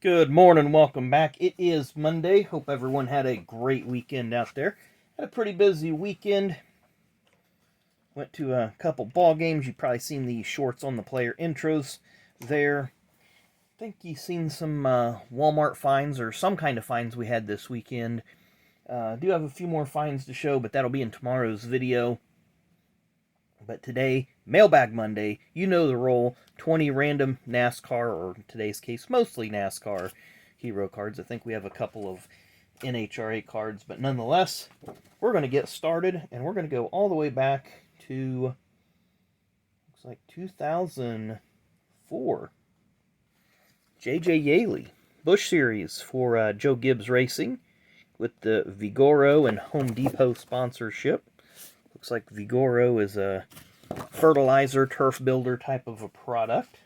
Good morning, welcome back. It is Monday. Hope everyone had a great weekend out there. Had a pretty busy weekend. Went to a couple ball games. You've probably seen the shorts on the player intros there. I think you've seen some Walmart finds or some kind of finds we had this weekend. Do have a few more finds to show, but that'll be in tomorrow's video. But today, Mailbag Monday, you know the role. 20 random NASCAR, or in today's case, mostly NASCAR hero cards. I think we have a couple of NHRA cards, but nonetheless, we're going to get started, and we're going to go all the way back to, looks like 2004. J.J. Yaley, Busch Series for Joe Gibbs Racing with the Vigoro and Home Depot sponsorship. Looks like Vigoro is a fertilizer, turf builder type of a product.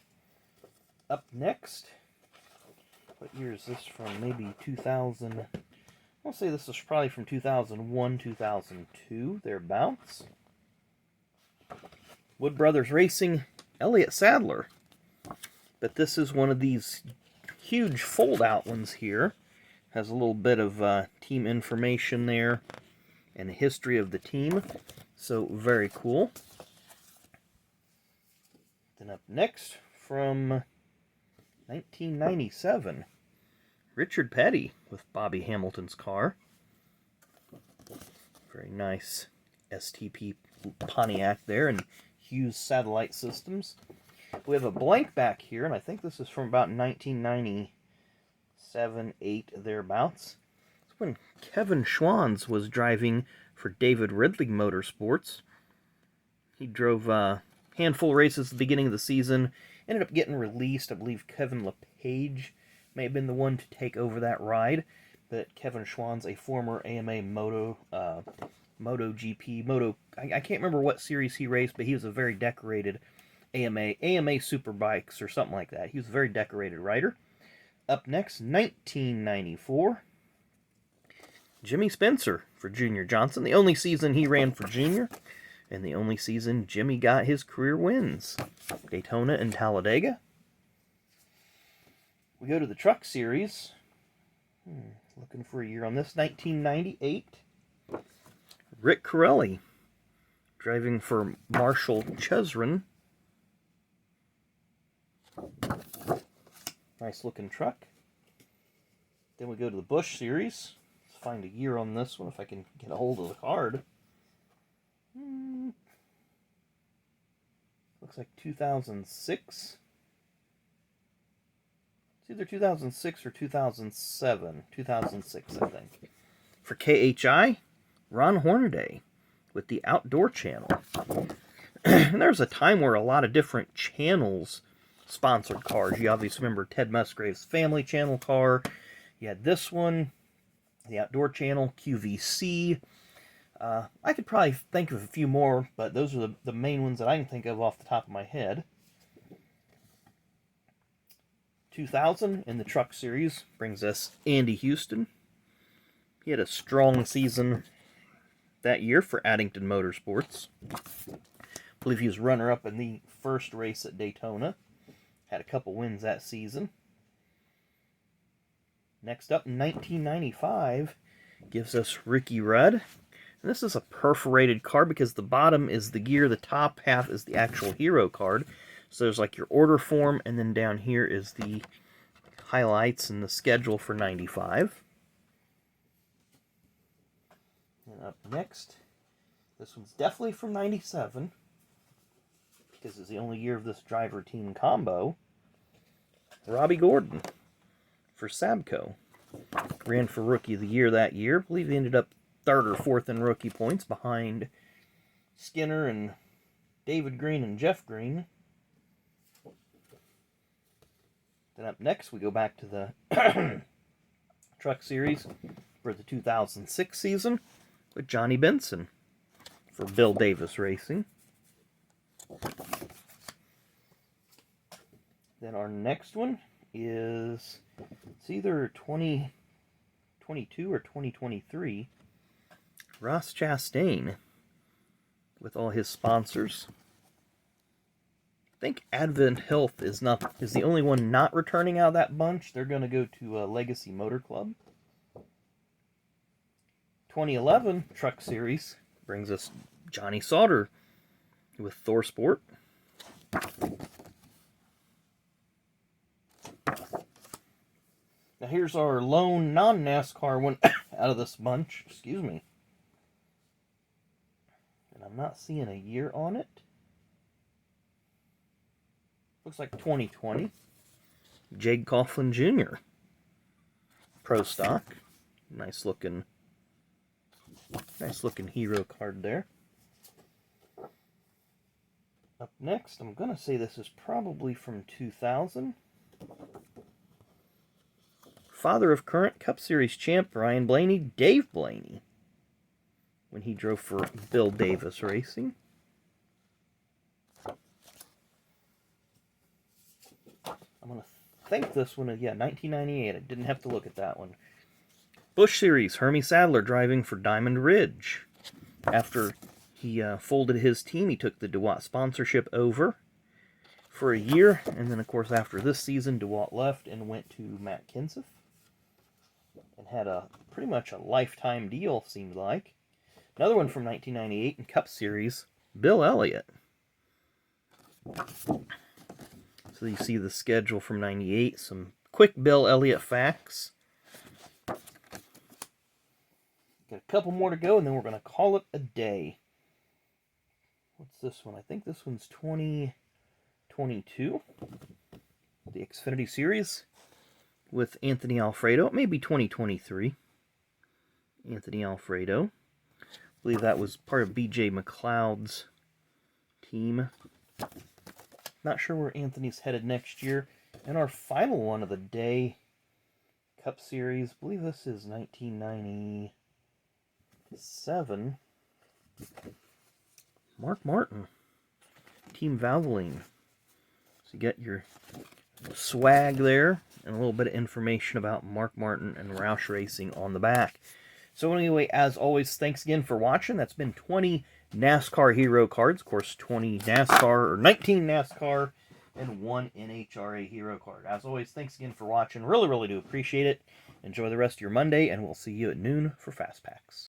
Up next, what year is this from? Maybe 2000. I'll say this is probably from 2001, 2002, thereabouts. Wood Brothers Racing, Elliott Sadler. But this is one of these huge fold-out ones here. Has a little bit of team information there and the history of the team. So, very cool. Then up next, from 1997, Richard Petty with Bobby Hamilton's car. Very nice STP Pontiac there, and Hughes Satellite Systems. We have a blank back here, and I think this is from about 1997, 8, thereabouts. It's when Kevin Schwans was driving for David Ridley Motorsports. He drove a handful of races at the beginning of the season, ended up getting released. I believe Kevin LePage may have been the one to take over that ride, but Kevin Schwans, a former AMA MotoGP, I can't remember what series he raced, but he was a very decorated AMA Superbikes or something like that. He was a very decorated rider. Up next, 1994. Jimmy Spencer for Junior Johnson. The only season he ran for Junior, and the only season Jimmy got his career wins. Daytona and Talladega. We go to the Truck Series. Looking for a year on this. 1998. Rick Corelli driving for Marshall Chesron. Nice looking truck. Then we go to the Busch Series. Find a year on this one if I can get a hold of the card. Looks like 2006. It's either 2006 or 2007. 2006, I think. For KHI, Ron Hornaday with the Outdoor Channel. And there's a time where a lot of different channels sponsored cars. You obviously remember Ted Musgrave's Family Channel car. You had this one. The Outdoor Channel, QVC. I could probably think of a few more, but those are the main ones that I can think of off the top of my head. 2000 in the Truck Series brings us Andy Houston. He had a strong season that year for Addington Motorsports. I believe he was runner-up in the first race at Daytona. Had a couple wins that season. Next up, 1995, gives us Ricky Rudd. And this is a perforated card because the bottom is the gear, the top half is the actual hero card. So there's like your order form, and then down here is the highlights and the schedule for 95. And up next, this one's definitely from 97, because it's the only year of this driver team combo. Robbie Gordon for Sabco. Ran for Rookie of the Year that year. I believe he ended up 3rd or 4th in rookie points behind Skinner and David Green and Jeff Green. Then up next, we go back to the Truck Series for the 2006 season with Johnny Benson for Bill Davis Racing. Then our next one is, it's either 2022 or 2023. Ross Chastain with all his sponsors. think Advent Health is the only one not returning out of that bunch. They're going to go to Legacy Motor Club. 2011 Truck Series brings us Johnny Sauter with Thor Sport. Now here's our lone non-NASCAR one out of this bunch. Excuse me. And I'm not seeing a year on it. Looks like 2020. Jake Coughlin Jr. Pro Stock. Nice looking hero card there. Up next, I'm going to say this is probably from 2000. Father of current Cup Series champ Ryan Blaney, Dave Blaney, when he drove for Bill Davis Racing. I'm going to think this one is, 1998. I didn't have to look at that one. Busch Series, Hermie Sadler driving for Diamond Ridge. After he folded his team, he took the DeWalt sponsorship over for a year. And then, of course, after this season, DeWalt left and went to Matt Kenseth. And had pretty much a lifetime deal, seems like. Another one from 1998 in Cup Series, Bill Elliott. So you see the schedule from 98. Some quick Bill Elliott facts. Got a couple more to go, and then we're going to call it a day. What's this one? I think this one's 2022. The Xfinity Series with Anthony Alfredo. It may be 2023. Anthony Alfredo. I believe that was part of B.J. McLeod's team. Not sure where Anthony's headed next year. And our final one of the day, Cup Series. I believe this is 1997. Mark Martin. Team Valvoline. So you get your swag there and a little bit of information about Mark Martin and Roush Racing on the back. So anyway, as always, thanks again for watching. That's been 20 NASCAR hero cards. Of course, 20 NASCAR, or 19 NASCAR, and 1 NHRA hero card. As always, thanks again for watching. Really, really do appreciate it. Enjoy the rest of your Monday, and we'll see you at noon for Fast Packs.